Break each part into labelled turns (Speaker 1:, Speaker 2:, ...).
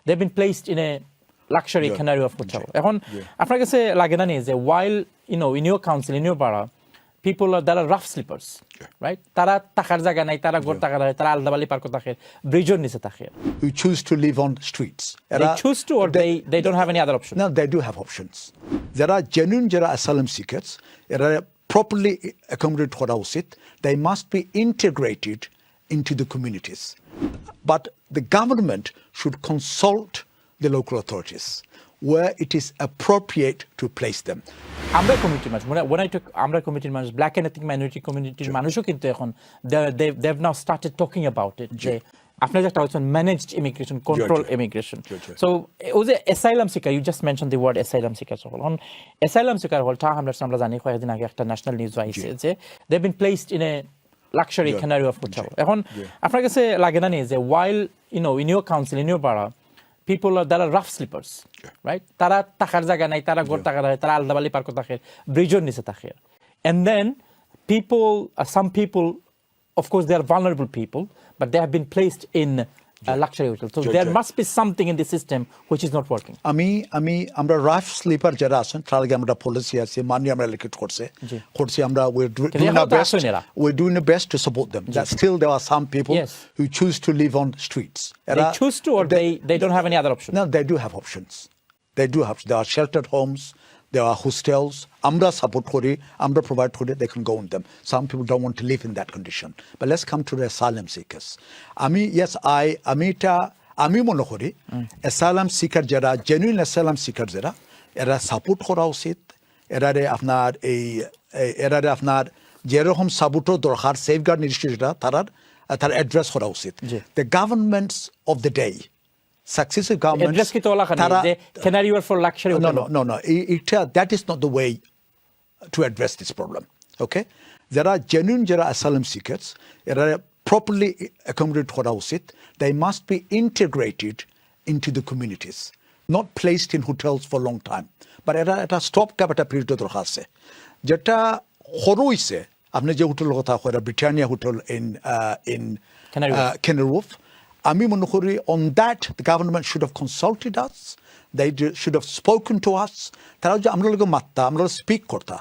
Speaker 1: they've been placed in a luxury scenario of hotel. এখন আপনার কাছে লাগে না যে while in your council, in your borough, people that are rough sleepers, right? তারা থাকার জায়গা নাই, তারা ঘর থাকার হয়, তারা আলদাবালি পার্ক থাকে, ব্রিজের নিচে থাকে.
Speaker 2: Who choose to live on streets.
Speaker 1: They choose to, or they don't have any other option?
Speaker 2: No, they do have options. There are genuine asylum seekers. There are properly accommodated করা উচিত. They must be integrated into the communities. But the government should consult the local authorities where it is appropriate to place them.
Speaker 1: আমরা কমিউনিটির মানুষ, when I took আমরা কমিউনিটির মানুষ, black and ethnic minority communityর মানুষও কিন্তু এখন they've now started talking about it. যে আপনার যেটা হচ্ছে managed immigration, controlled immigration. So ওই যে asylum seeker, you just mentioned the word asylum seeker. এখন asylum seeker হলটা আমরা জানি কয়েকদিন আগে একটা ন্যাশনাল নিউজ আইছে যে they've been placed in a luxury scenario of hotel. এখন আপনার কাছে লাগে না যে while in your council, in your borough, people that are rough sleepers, right? তারা থাকার জায়গা নাই, তারা ঘর থাকার হয়, তারা আলদাবালি পার্ক থাকে, ব্রিজের নিচে থাকে. And then some people, of course, they are vulnerable people, but they have been placed in luxury hotels. So there must be something in the system which is not working.
Speaker 2: আমরা rough sleeper যারা আছেন তার আগে আমরা policy আছে মানি আমরা লিখিত করছি আমরা we're doing the best to support them. That still there are some people who choose to live on streets.
Speaker 1: They choose to, or they don't have any other option?
Speaker 2: No, they do have options. There are sheltered homes, there are hostels. Amra support kori, Amra provide kori, they can go in them. Some people don't want to live in that condition. But let's come to the asylum seekers. আমি মনে করি asylum seeker যারা genuine asylum seeker যারা এরা support করা উচিত. এরারে আপনার যেরকম সাপোর্টও দরকার সেফগার্ড নিশ্চয়তা তার অ্যাড্রেস করা উচিত. The governments of the day, successive governments.
Speaker 1: Address kito ola khani scenario for luxury.
Speaker 2: No. That is not the way to address this problem. Okay, there are genuine asylum seekers. There are properly accommodated করা উচিত. They must be integrated into the communities, not placed in hotels for a long time. But এটা stop cap একটা period দরকার আছে যেটা হরইছে. আপনি যে হোটেলের কথা কইরা Britannia hotel in Canary Wharf. আমি মনে করি on that the government should have consulted us. They should have spoken to us. তারা যে আমরা লগে মাত্তা আমরা স্পিক করতা.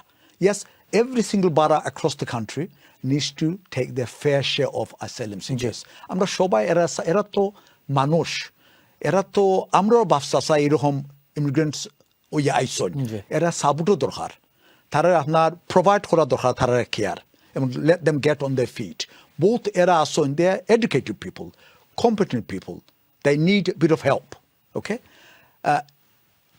Speaker 2: Yes, every single borough across the country needs to take their fair share of asylum seekers. আমরা সবাই এরা তো মানুষ, এরা তো আমরাও ভাবসা এরকম ইমিগ্রেন্টস ওই আইসন, এরা সাপোর্টও দরকার. তারা আপনার প্রোভাইড করা দরকার, তারা কেয়ার এবং let them get on their feet. Both এরা আসন, they are educated people, competent people. They need a bit of help. Okay?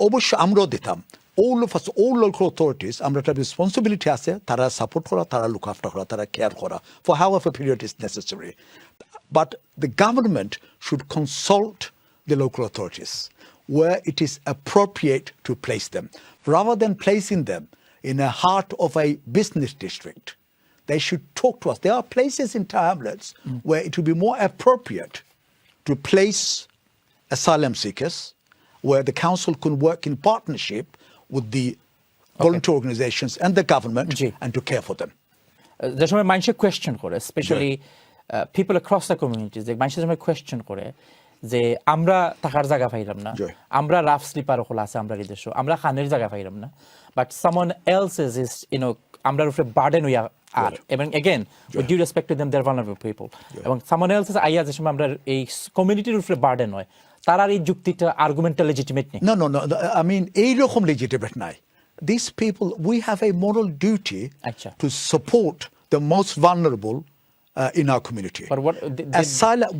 Speaker 2: অবশ্য আমরাও দিতাম. All of us, all local authorities, আমরা একটা responsibility আছে, তারা সাপোর্ট করা, তারা look after করা, তারা কেয়ার করা for however period is necessary. But the government should consult the local authorities where it is appropriate to place them. Rather than placing them in the heart of a business district, they should talk to us. There are places in hamlets where it would be more appropriate to place asylum seekers, where the council can work in partnership with the volunteer organizations and the government and to care for them.
Speaker 1: যে সময় মানুষে question করে, specially people across the communities, মানুষের সময় question করে যে আমরা থাকার জায়গা পাইলাম না, আমরা রাফ স্লিপার হল আছে আমরা এই দেশে, আমরা খানের জায়গা পাইলাম না, বাট সামওয়ান এলস ইজ আমরার উপরে বার্ডেন হইয়া আর এবং again with due respect to them they are vulnerable people এবং সামওয়ান এলস ইজ আইয়া যে সময় আমরা এই কমিউনিটির উপরে বার্ডেন হয়, তার আর এই যুক্তিটা আর্গুমেন্টটা লেজিটিমেট নেই.
Speaker 2: No, I mean এইরকম লেজিটিমেট নাই. These people, we have a moral duty to support the most vulnerable in our community.
Speaker 1: But what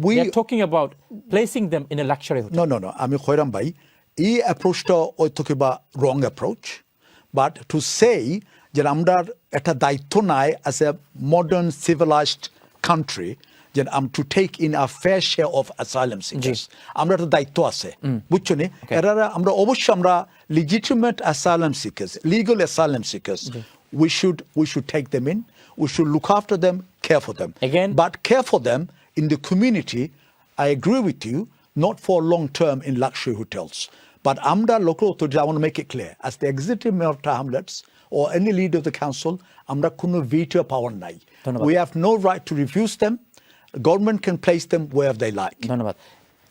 Speaker 1: we are talking about placing them in a luxury hotel.
Speaker 2: No. আমি কইরাম ভাই এই অ্যাপ্রোচটা হয়তো বা wrong approach, but to say যে আমরা একটা দায়িত্ব নাই as a modern civilized country যে to take in a fair share of asylum seekers. আমরা একটা দায়িত্ব আছে, বুঝছো নি? এরা আমরা অবশ্যই আমরা legitimate asylum seekers, legal asylum seekers, we should take them in, we should look after them, care for them.
Speaker 1: Again,
Speaker 2: but care for them in the community. I agree with you, not for long term in luxury hotels. But amra local authorities, I want to make it clear, as the executive mayor of hamlets or any leader of the council, amra কোনো veto power নাই. We have no right to refuse them. Government can place them wherever they like.
Speaker 1: ধন্যবাদ.